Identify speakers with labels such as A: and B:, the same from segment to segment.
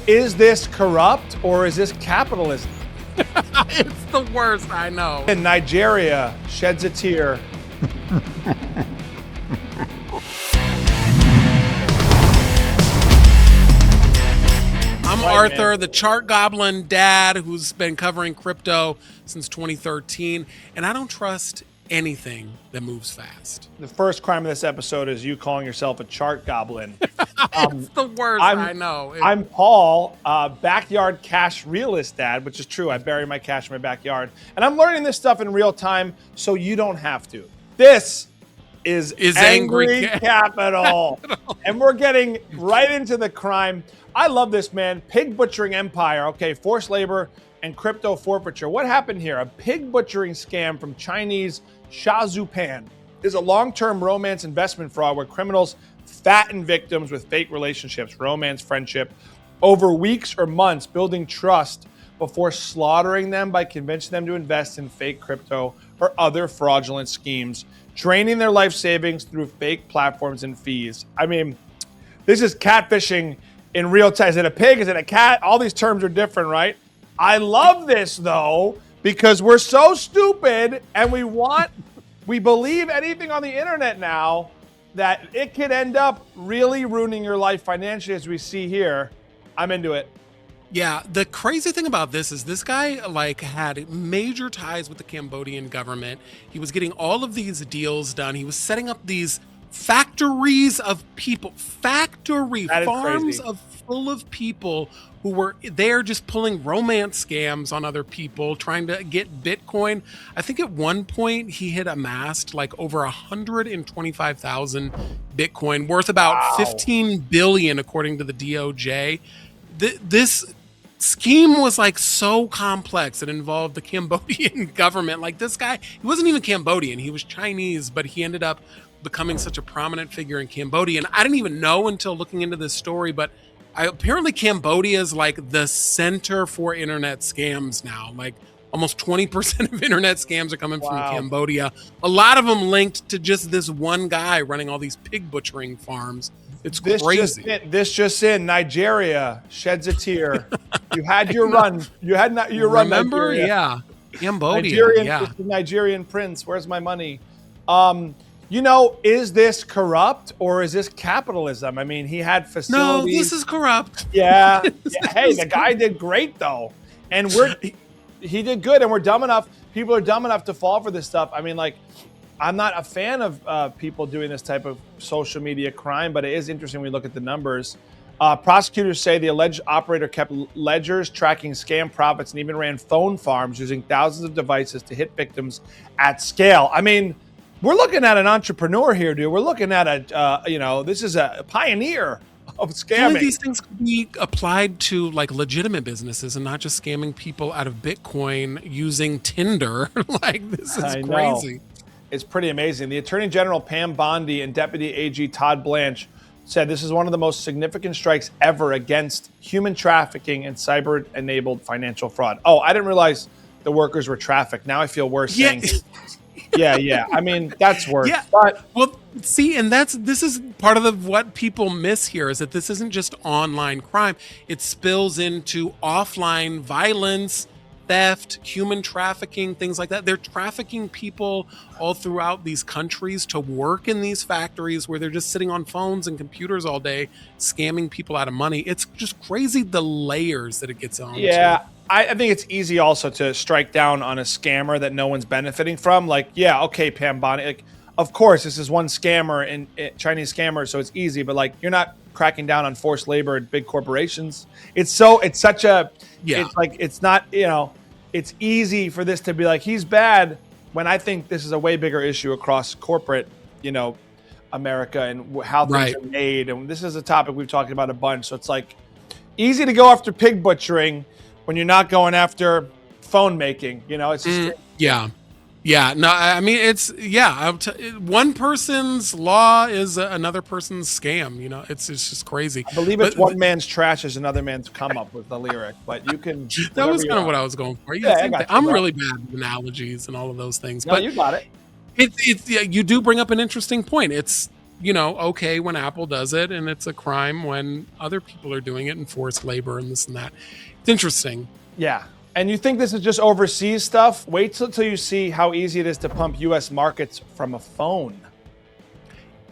A: Is this corrupt or is this capitalism?
B: It's the worst, I know.
A: In Nigeria sheds a tear.
B: I'm Arthur, the chart goblin dad who's been covering crypto since 2013, and I don't trust anything that moves fast.
A: The first crime of this episode is you calling yourself a chart goblin.
B: It's the worst, I know.
A: I'm Paul, backyard cash realist dad, which is true. I bury my cash in my backyard. And I'm learning this stuff in real time so you don't have to. This is Angry Capital. And we're getting right into the crime. I love this, man. Pig butchering empire. Okay, forced labor and crypto forfeiture. What happened here? A pig butchering scam from Chinese Shazupan is a long-term romance investment fraud where criminals fatten victims with fake relationships, romance, friendship, over weeks or months, building trust before slaughtering them by convincing them to invest in fake crypto or other fraudulent schemes, draining their life savings through fake platforms and fees. I mean, this is catfishing in real time. Is it a pig? Is it a cat? All these terms are different, right? I love this, though, because we're so stupid and we believe anything on the internet now that it could end up really ruining your life financially, as we see here. I'm into it.
B: Yeah, the crazy thing about this is this guy had major ties with the Cambodian government. He was getting all of these deals done. He was setting up these factories of people, farms full of people who were there just pulling romance scams on other people, trying to get Bitcoin. I think at one point he had amassed over 125,000 Bitcoin, worth about 15 billion, according to the DOJ. This scheme was so complex. It involved the Cambodian government. This guy, he wasn't even Cambodian. He was Chinese, but he ended up becoming such a prominent figure in Cambodia. And I didn't even know until looking into this story, but apparently Cambodia is the center for internet scams now. Almost 20% of internet scams are coming from Cambodia. A lot of them linked to just this one guy running all these pig butchering farms. It's crazy.
A: This just in, Nigeria sheds a tear. You had your run. You had your run.
B: Remember?
A: Nigeria.
B: Yeah. Cambodia.
A: Nigerian prince. Where's my money? Is this corrupt or is this capitalism? I mean, he had facilities.
B: No, this is corrupt.
A: Yeah. Hey, the guy did great though. And he did good, and we're dumb enough. People are dumb enough to fall for this stuff. I mean, I'm not a fan of people doing this type of social media crime, but it is interesting when we look at the numbers. Prosecutors say the alleged operator kept ledgers tracking scam profits and even ran phone farms using thousands of devices to hit victims at scale. I mean, we're looking at an entrepreneur here, dude. We're looking at this is a pioneer of scamming.
B: Only these things could be applied to legitimate businesses and not just scamming people out of Bitcoin using Tinder. This is crazy.
A: It's pretty amazing. The Attorney General Pam Bondi and Deputy AG Todd Blanche said this is one of the most significant strikes ever against human trafficking and cyber-enabled financial fraud. Oh, I didn't realize the workers were trafficked. Now I feel worse saying. Yeah. I mean, that's worse.
B: Yeah.
A: But
B: see, and this is part of what people miss here is that this isn't just online crime. It spills into offline violence, theft, human trafficking, things like that. They're trafficking people all throughout these countries to work in these factories where they're just sitting on phones and computers all day, scamming people out of money. It's just crazy the layers that it gets on.
A: Yeah. I think it's easy also to strike down on a scammer that no one's benefiting from. Okay, Pam Bondi. Of course, this is one scammer and Chinese scammer, so it's easy. But you're not cracking down on forced labor at big corporations. It's easy for this to be he's bad when I think this is a way bigger issue across corporate, America and how things are made. And this is a topic we've talked about a bunch. So it's easy to go after pig butchering when you're not going after phone making, it's just
B: Yeah, no, I mean, one person's law is another person's scam. It's just crazy.
A: I believe it's one man's trash is another man's come up with the lyric, but you can.
B: That was kind of what I was going for. I'm really bad with analogies and all of those things.
A: No, you got it.
B: You do bring up an interesting point. It's okay when Apple does it, and it's a crime when other people are doing it, and forced labor and this and that. It's interesting.
A: Yeah. And you think this is just overseas stuff? Wait till you see how easy it is to pump US markets from a phone.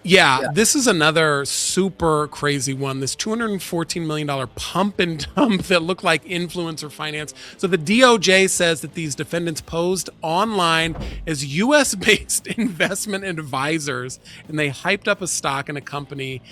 B: Yeah, this is another super crazy one. This $214 million pump and dump that looked like influencer finance. So the DOJ says that these defendants posed online as US-based investment advisors, and they hyped up a stock in a company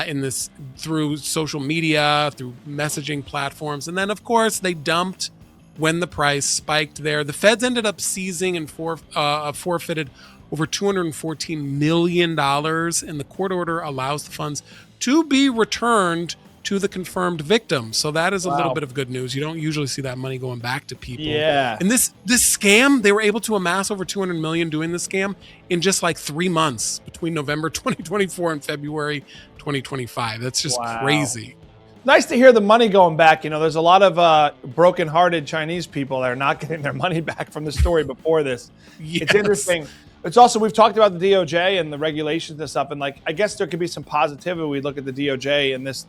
B: in this through social media, through messaging platforms. And then, of course, they dumped when the price spiked there. The feds ended up seizing and forfeited over $214 million, and the court order allows the funds to be returned to the confirmed victims. So that is a little bit of good news. You don't usually see that money going back to people.
A: Yeah.
B: And this scam, they were able to amass over 200 million doing this scam in just like 3 months between November 2024 and February 2025. That's just crazy.
A: Nice to hear the money going back. There's a lot of broken-hearted Chinese people that are not getting their money back from the story before this. Yes. It's interesting. It's also, we've talked about the DOJ and the regulations and stuff, and I guess there could be some positivity. We look at the DOJ in this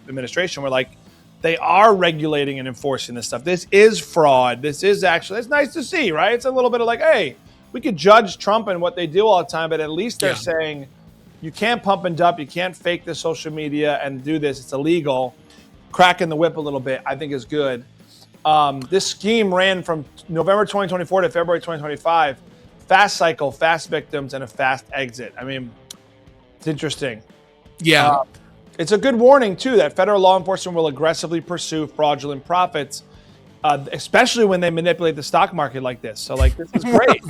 A: administration, where they are regulating and enforcing this stuff. This is fraud. This is actually, it's nice to see, right? It's a little bit of hey, we could judge Trump and what they do all the time, but at least they're saying you can't pump and dump, you can't fake the social media and do this. It's illegal. Cracking the whip a little bit, I think, is good. This scheme ran from November 2024 to February 2025. Fast cycle, fast victims, and a fast exit. I mean, it's interesting.
B: Yeah.
A: It's a good warning, too, that federal law enforcement will aggressively pursue fraudulent profits, especially when they manipulate the stock market like this. So, this is great.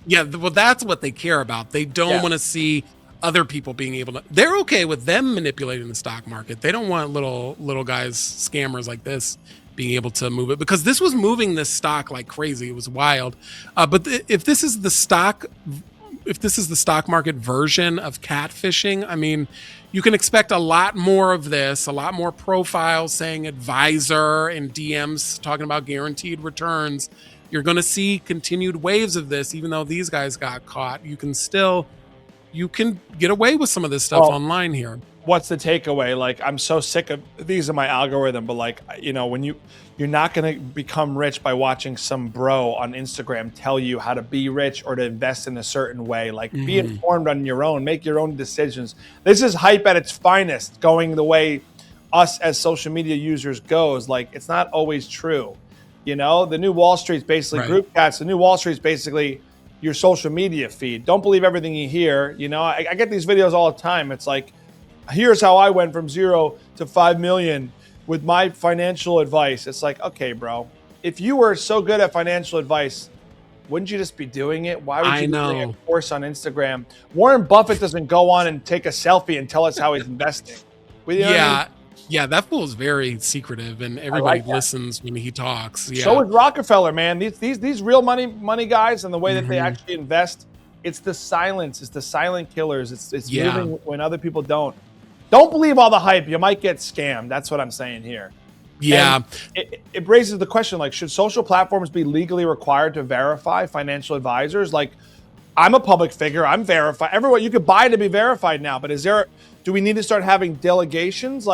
B: Yeah, well, that's what they care about. They don't want to see other people being able to. They're okay with them manipulating the stock market. They don't want little guys, scammers like this, being able to move it, because this was moving this stock like crazy. It was wild. But if this is the stock market version of catfishing, I mean, you can expect a lot more of this, a lot more profiles saying advisor and DMs talking about guaranteed returns. You're going to see continued waves of this, even though these guys got caught. You can get away with some of this stuff online here.
A: What's the takeaway? I'm so sick of these in my algorithm, but when you're not going to become rich by watching some bro on Instagram tell you how to be rich or to invest in a certain way. Be informed on your own, make your own decisions. This is hype at its finest, going the way us as social media users goes. It's not always true. The new Wall Street's basically group chats. The new Wall Street's basically your social media feed. Don't believe everything you hear. I get these videos all the time. It's here's how I went from 0 to 5 million with my financial advice. It's okay, bro. If you were so good at financial advice, wouldn't you just be doing it? Why would you be doing a course on Instagram? Warren Buffett doesn't go on and take a selfie and tell us how he's investing.
B: Yeah, that fool is very secretive, and everybody listens when he talks. Yeah.
A: So is Rockefeller, man. These real money guys, and the way that they actually invest, it's the silence. It's the silent killers. It's moving when other people don't. Don't believe all the hype. You might get scammed. That's what I'm saying here.
B: Yeah.
A: It raises the question, should social platforms be legally required to verify financial advisors? I'm a public figure. I'm verified. Everyone, you could buy to be verified now, but do we need to start having delegations?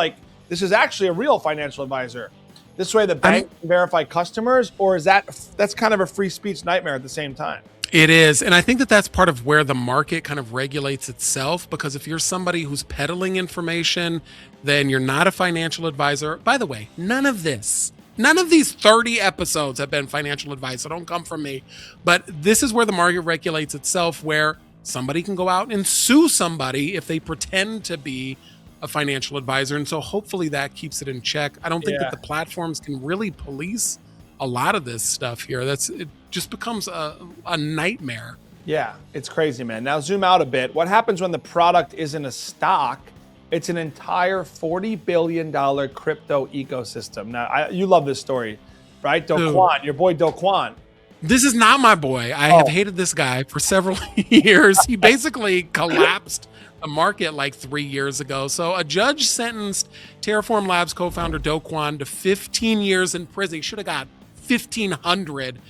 A: This is actually a real financial advisor. This way the bank can verify customers, or that's kind of a free speech nightmare at the same time?
B: It is. And I think that that's part of where the market kind of regulates itself, because if you're somebody who's peddling information, then you're not a financial advisor. By the way, none of these 30 episodes have been financial advice, so don't come from me. But this is where the market regulates itself, where somebody can go out and sue somebody if they pretend to be a financial advisor. And so hopefully that keeps it in check. I don't think that the platforms can really police a lot of this stuff here. It just becomes a nightmare.
A: Yeah, it's crazy, man. Now zoom out a bit. What happens when the product isn't a stock? It's an entire $40 billion crypto ecosystem. Now, you love this story, right? Do Kwon, your boy Do Kwon.
B: This is not my boy. I have hated this guy for several years. He basically collapsed the market 3 years ago. So a judge sentenced Terraform Labs co-founder Do Kwon to 15 years in prison. He should have got 1,500.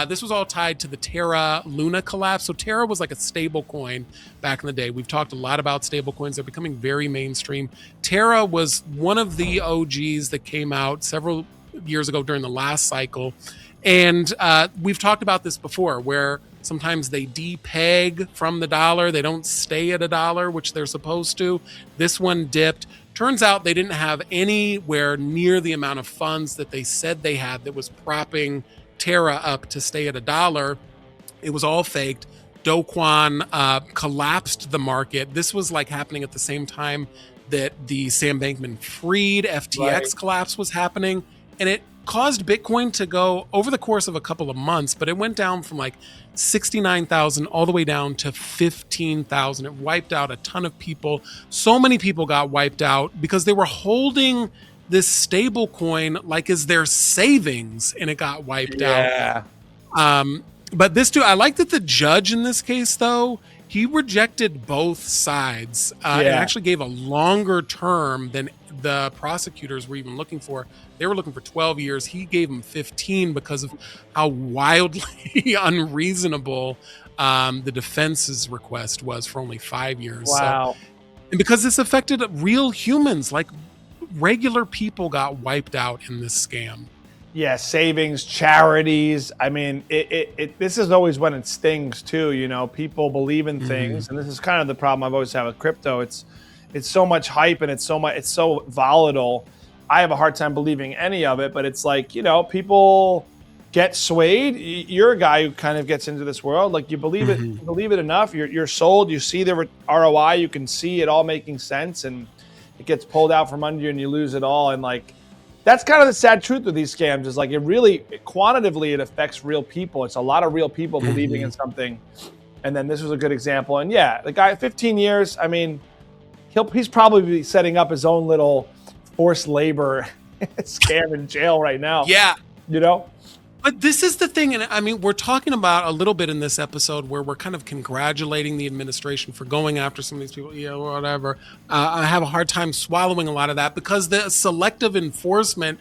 B: This was all tied to the Terra Luna collapse. So Terra was like a stable coin back in the day. We've talked a lot about stable coins. They're becoming very mainstream. Terra was one of the OGs that came out several years ago during the last cycle. And we've talked about this before, where sometimes they depeg from the dollar. They don't stay at $1, which they're supposed to. This one dipped. Turns out they didn't have anywhere near the amount of funds that they said they had that was propping Terra up to stay at $1. It was all faked. Do Kwon collapsed the market. This was like happening at the same time that the Sam Bankman-Fried FTX collapse was happening. And it caused Bitcoin to go over the course of a couple of months, but it went down from like 69,000 all the way down to 15,000. It wiped out a ton of people. So many people got wiped out because they were holding this stable coin like as their savings, and it got wiped out. But this too, I like that the judge in this case, though, he rejected both sides and actually gave a longer term than the prosecutors were even looking for. They were looking for 12 years. He gave them 15 because of how wildly unreasonable the defense's request was for only 5 years.
A: Wow.
B: So, and because this affected real humans, like regular people got wiped out in this scam.
A: Yeah, savings, charities. I mean, this is always when it stings too. You know, people believe in things, and this is kind of the problem I've always had with crypto. It's so much hype and it's so volatile. I have a hard time believing any of it, but it's like, you know, people get swayed. You're a guy who kind of gets into this world. Like, you believe it, you believe it enough. You're sold. You see the ROI. You can see it all making sense, and it gets pulled out from under you, and you lose it all. And like, that's kind of the sad truth with these scams, is like, quantitatively, it affects real people. It's a lot of real people believing in something. And then this was a good example. And yeah, the guy, 15 years, I mean, he's probably setting up his own little forced labor scam in jail right now.
B: Yeah.
A: You know?
B: But this is the thing, and I mean, we're talking about a little bit in this episode where we're kind of congratulating the administration for going after some of these people, whatever. I have a hard time swallowing a lot of that because the selective enforcement,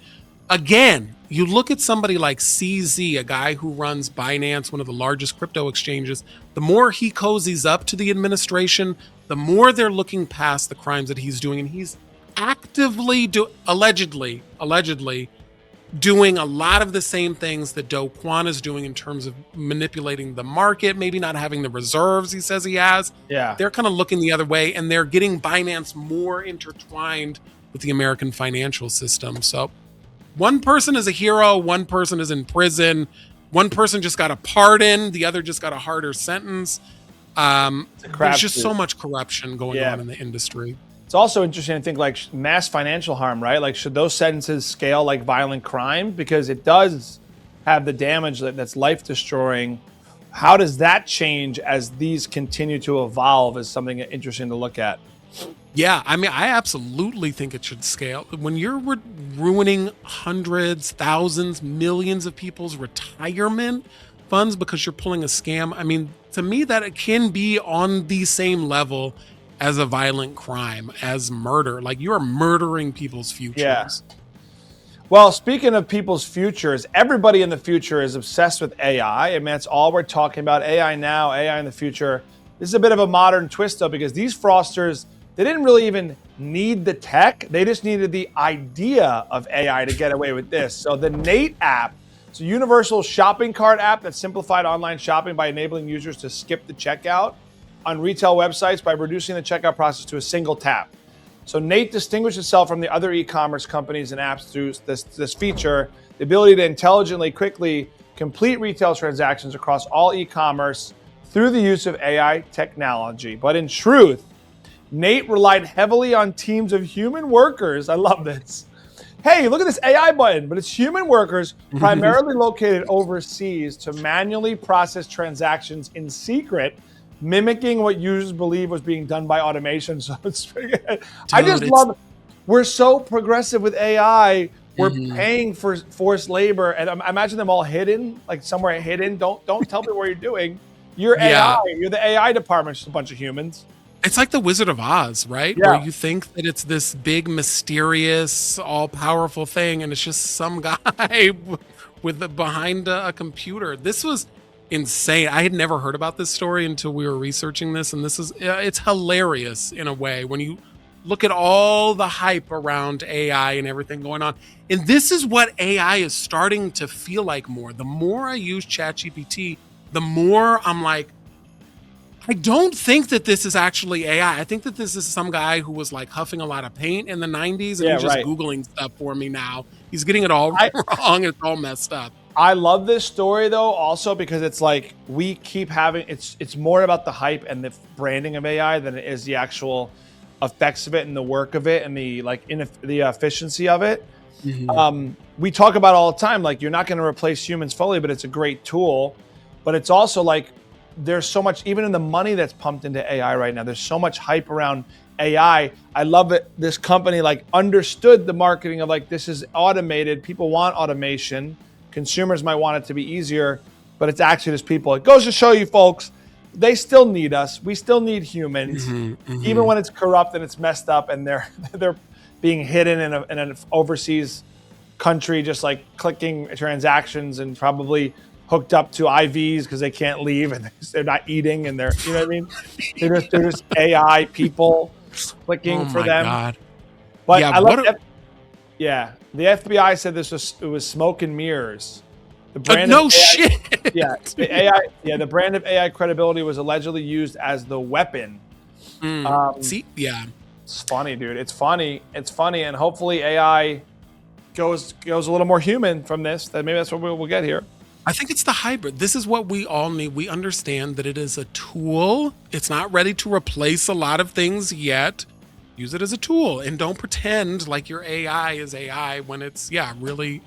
B: again, you look at somebody like CZ, a guy who runs Binance, one of the largest crypto exchanges, the more he cozies up to the administration, the more they're looking past the crimes that he's doing. And he's actively, allegedly, doing a lot of the same things that Do Kwon is doing in terms of manipulating the market, maybe not having the reserves he says he has.
A: Yeah.
B: They're kind of looking the other way, and they're getting Binance more intertwined with the American financial system. So one person is a hero, one person is in prison, one person just got a pardon, the other just got a harder sentence. There's just so much corruption going on in the industry.
A: It's also interesting to think like mass financial harm, right? Like, should those sentences scale like violent crime? Because it does have the damage that's life destroying. How does that change as these continue to evolve is something interesting to look at.
B: Yeah, I mean, I absolutely think it should scale. When you're ruining hundreds, thousands, millions of people's retirement funds because you're pulling a scam, I mean, to me, that it can be on the same level as a violent crime, as murder. Like, you are murdering people's futures.
A: Yeah. Well, speaking of people's futures, everybody in the future is obsessed with AI. I mean, that's all we're talking about. AI now, AI in the future. This is a bit of a modern twist, though, because these fraudsters, they didn't really even need the tech. They just needed the idea of AI to get away with this. So the Nate app, it's a universal shopping cart app that simplified online shopping by enabling users to skip the checkout on retail websites by reducing the checkout process to a single tap. So Nate distinguished itself from the other e-commerce companies and apps through this feature, the ability to intelligently, quickly complete retail transactions across all e-commerce through the use of AI technology. But in truth, Nate relied heavily on teams of human workers. I love this. Hey, look at this AI button, but it's human workers primarily located overseas to manually process transactions in secret, mimicking what users believe was being done by automation. So I just love it. We're so progressive with AI. We're paying for forced labor, and I imagine them all hidden, like somewhere hidden. Don't tell me what you're doing. You're AI. You're the AI department. Just a bunch of humans.
B: It's like the Wizard of Oz, right? Where
A: Yeah.
B: you think that it's this big, mysterious, all-powerful thing, and it's just some guy behind a computer. This was insane. I had never heard about this story until we were researching this, and it's hilarious in a way when you look at all the hype around AI and everything going on. And this is what AI is starting to feel like more. The more I use ChatGPT, the more I'm like, I don't think that this is actually AI. I think that this is some guy who was like huffing a lot of paint in the 90s and he's just Googling stuff for me now. He's getting it all wrong. It's all messed up.
A: I love this story though, also because it's like we keep having it's more about the hype and the branding of AI than it is the actual effects of it and the work of it and the the efficiency of it.
B: Mm-hmm.
A: We talk about it all the time, like you're not going to replace humans fully, but it's a great tool. But it's also like there's so much, even in the money that's pumped into AI right now, there's so much hype around AI. I love it. This company like understood the marketing of like, this is automated. People want automation. Consumers might want it to be easier, but it's actually just people. It goes to show you folks, they still need us. We still need humans, even when it's corrupt and it's messed up and they're being hidden in an overseas country, just like clicking transactions and probably hooked up to IVs because they can't leave and they're not eating and you know what I mean? They're just AI people clicking for them.
B: God.
A: But yeah, I love the FBI said it was smoke and mirrors. The brand
B: no shit.
A: Yeah, the brand of AI credibility was allegedly used as the weapon.
B: See, yeah,
A: it's funny, dude. It's funny, and hopefully AI goes a little more human from this. That maybe that's what we'll get here.
B: I think it's the hybrid. This is what we all need. We understand that it is a tool. It's not ready to replace a lot of things yet. Use it as a tool and don't pretend like your AI is AI when it's, really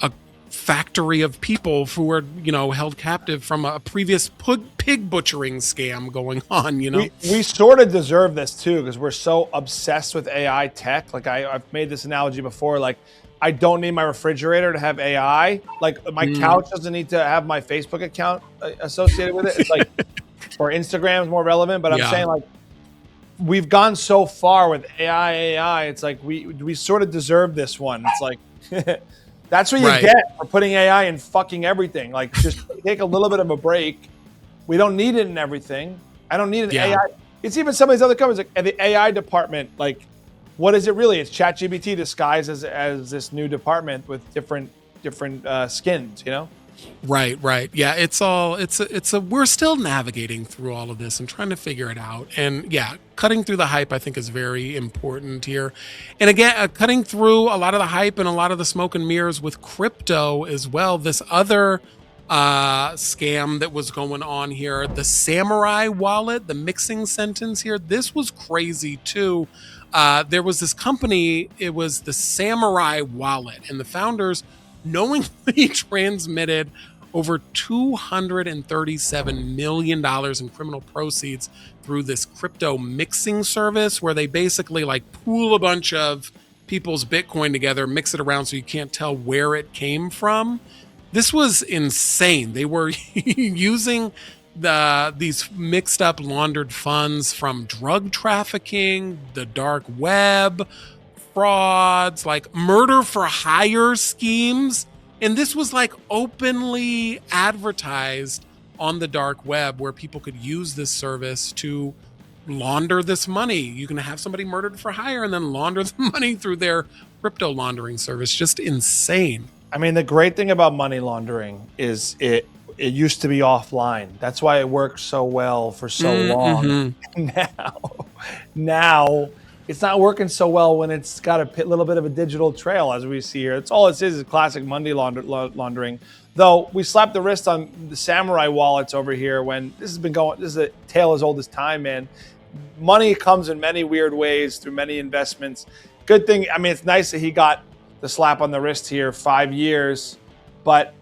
B: a factory of people who are, held captive from a previous pig butchering scam going on,
A: We sort of deserve this too because we're so obsessed with AI tech. Like I've made this analogy before, like I don't need my refrigerator to have AI. Like my couch doesn't need to have my Facebook account associated with it. It's like, or Instagram is more relevant, but I'm saying like, we've gone so far with AI. It's like we sort of deserve this one. It's like that's what you get for putting AI in fucking everything. Like just take a little bit of a break. We don't need it in everything. I don't need an AI. It's even some of these other companies like the AI department. Like, what is it really? It's ChatGPT disguised as this new department with different skins.
B: Right. Yeah, we're still navigating through all of this and trying to figure it out. And cutting through the hype, I think, is very important here. And again, cutting through a lot of the hype and a lot of the smoke and mirrors with crypto as well. This other scam that was going on here, the Samurai wallet, the mixing sentence here, this was crazy too. There was this company, it was the Samurai wallet, and the founders knowingly transmitted over $237 million in criminal proceeds through this crypto mixing service where they basically like pool a bunch of people's Bitcoin together, mix it around so you can't tell where it came from. This was insane. They were using these mixed up laundered funds from drug trafficking, the dark web, frauds, like murder for hire schemes. And this was like openly advertised on the dark web where people could use this service to launder this money. You can have somebody murdered for hire and then launder the money through their crypto laundering service. Just insane.
A: I mean, the great thing about money laundering is it used to be offline. That's why it worked so well for so long. Now it's not working so well when it's got a little bit of a digital trail, as we see here. It's all it is classic money laundering. Though we slapped the wrist on the Samurai wallets over here when this is a tale as old as time, man. Money comes in many weird ways through many investments. Good thing, I mean, it's nice that he got the slap on the wrist here, 5 years, but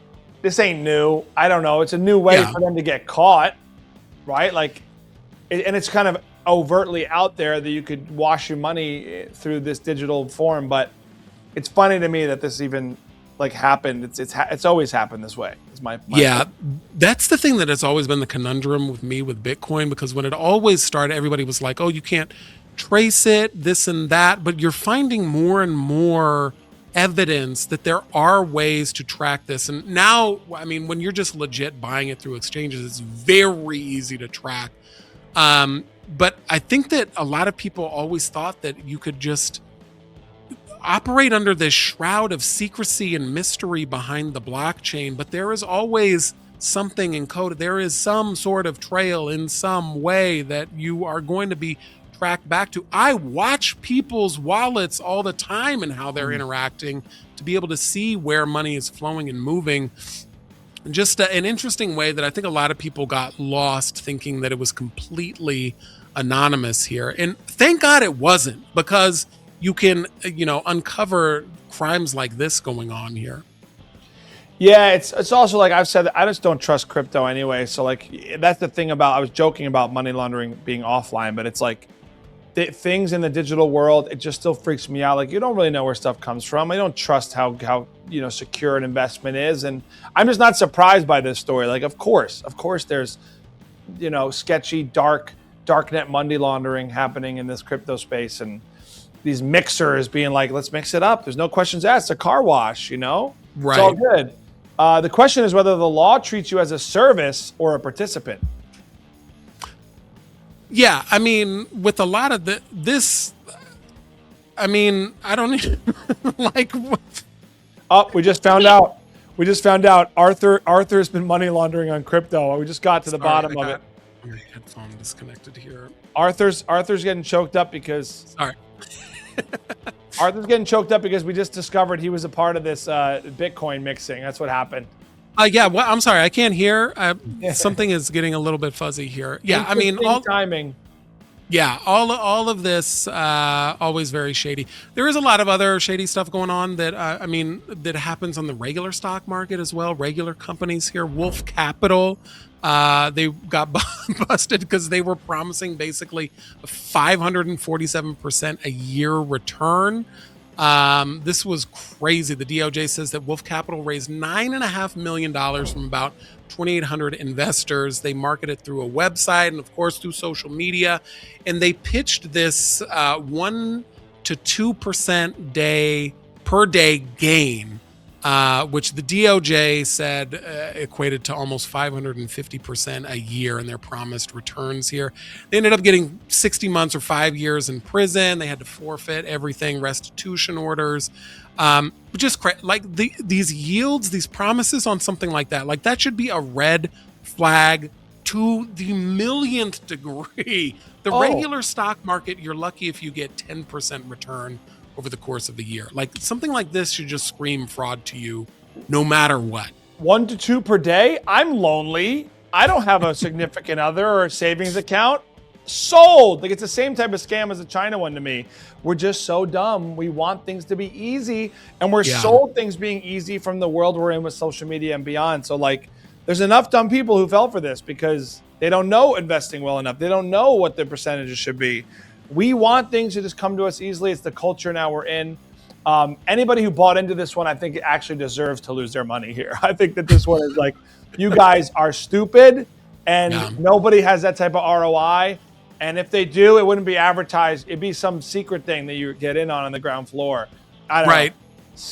A: this ain't new. I don't know. It's a new way for them to get caught, right? Like, and it's kind of overtly out there that you could wash your money through this digital form. But it's funny to me that this even like happened. It's always happened this way. Is my
B: yeah, that's the thing that has always been the conundrum with me with Bitcoin, because when it always started, everybody was like, oh, you can't trace it, this and that. But you're finding more and more evidence that there are ways to track this. And now, I mean, when you're just legit buying it through exchanges, it's very easy to track. But I think that a lot of people always thought that you could just operate under this shroud of secrecy and mystery behind the blockchain, but there is always something encoded. There is some sort of trail in some way that you are going to be tracked back to. I watch people's wallets all the time and how they're interacting to be able to see where money is flowing and moving. Just an interesting way that I think a lot of people got lost thinking that it was completely anonymous here. And thank God it wasn't, because you can, uncover crimes like this going on here.
A: Yeah, it's also like I've said, I just don't trust crypto anyway. So like that's the thing about, I was joking about money laundering being offline, but it's like things in the digital world, it just still freaks me out. Like you don't really know where stuff comes from. I don't trust how secure an investment is, and I'm just not surprised by this story. Like of course there's sketchy darknet money laundering happening in this crypto space, and these mixers being like, let's mix it up. There's no questions asked. It's a car wash, Right. It's all good. The question is whether the law treats you as a service or a participant.
B: Yeah, I mean, with a lot of this, I mean, I don't even, like.
A: Oh, we just found out. Arthur's been money laundering on crypto. We just got to the bottom of it.
B: My headphone disconnected here.
A: Arthur's getting choked up because.
B: Sorry.
A: Arthur's getting choked up because we just discovered he was a part of this Bitcoin mixing. That's what happened.
B: Yeah. Well, I'm sorry. I can't hear. Something is getting a little bit fuzzy here. Yeah. I mean, all
A: timing.
B: Yeah. All of this, always very shady. There is a lot of other shady stuff going on that, that happens on the regular stock market as well. Regular companies here, Wolf Capital, they got busted because they were promising basically a 547% a year return. This was crazy. The DOJ says that Wolf Capital raised $9.5 million from about 2,800 investors. They market it through a website and, of course, through social media. And they pitched this 1 to 2% per day gain, which the DOJ said equated to almost 550% a year in their promised returns here. They ended up getting 60 months or 5 years in prison. They had to forfeit everything, restitution orders. Just like these yields, these promises on something like that should be a red flag to the millionth degree. The regular stock market, you're lucky if you get 10% return over the course of the year. Like something like this should just scream fraud to you no matter what.
A: 1 to 2 per day. I'm lonely. I don't have a significant other or a savings account. Sold. Like it's the same type of scam as the China one to me. We're just so dumb. We want things to be easy, and we're sold things being easy from the world we're in with social media and beyond. So like there's enough dumb people who fell for this because they don't know investing well enough. They don't know what the percentages should be. We want things to just come to us easily. It's the culture now we're in. Anybody who bought into this one, I think actually deserves to lose their money here. I think that this one is like, you guys are stupid, and nobody has that type of ROI. And if they do, it wouldn't be advertised. It'd be some secret thing that you get in on the ground floor. I don't know.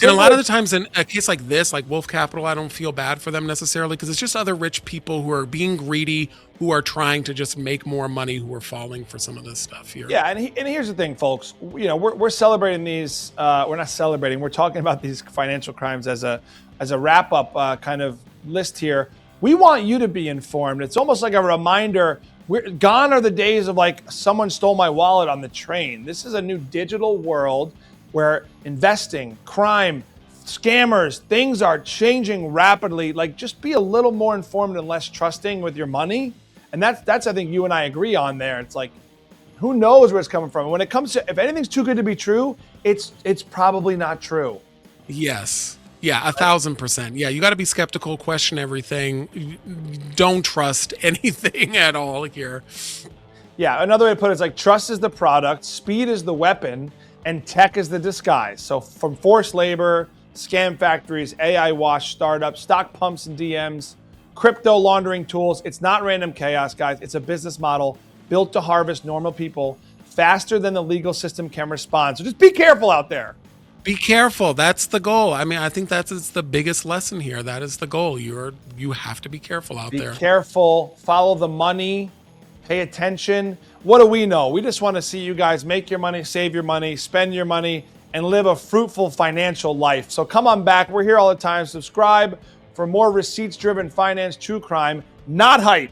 B: And a lot of the times in a case like this, like Wolf Capital, I don't feel bad for them necessarily because it's just other rich people who are being greedy, who are trying to just make more money, who are falling for some of this stuff here.
A: Yeah, and here's the thing, folks. We're celebrating these. We're not celebrating. We're talking about these financial crimes as a wrap up kind of list here. We want you to be informed. It's almost like a reminder. Gone are the days of like someone stole my wallet on the train. This is a new digital world where investing, crime, scammers, things are changing rapidly. Like just be a little more informed and less trusting with your money. And that's I think you and I agree on there. It's like, who knows where it's coming from? When it comes to, if anything's too good to be true, it's probably not true.
B: Yes. Yeah, 1,000%. Yeah, you got to be skeptical, question everything. Don't trust anything at all here.
A: Yeah, another way to put it is like trust is the product, speed is the weapon, and tech is the disguise. So from forced labor scam factories, AI wash startups, stock pumps and DMs, crypto laundering tools. It's not random chaos, guys. It's a business model built to harvest normal people faster than the legal system can respond. So just be careful out there.
B: Be careful. That's the goal. I mean, I think that's the biggest lesson here. That is the goal. You have to be careful out there.
A: Be careful. Follow the money. Pay attention. What do we know? We just want to see you guys make your money, save your money, spend your money, and live a fruitful financial life. So come on back. We're here all the time. Subscribe for more receipts-driven finance true crime, not hype.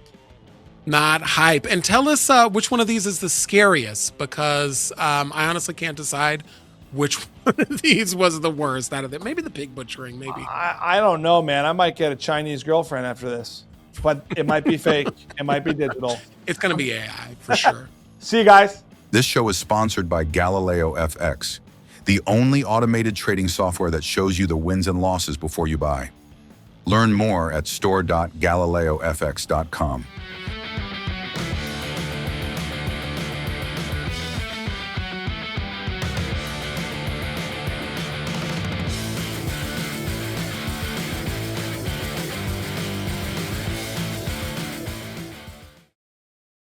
B: Not hype. And tell us which one of these is the scariest, because I honestly can't decide which one of these was the worst out of it. Maybe the pig butchering, maybe.
A: I don't know, man. I might get a Chinese girlfriend after this, but it might be fake. It might be digital.
B: It's going to be AI for sure.
A: See you guys.
C: This show is sponsored by Galileo FX, the only automated trading software that shows you the wins and losses before you buy. Learn more at store.galileofx.com.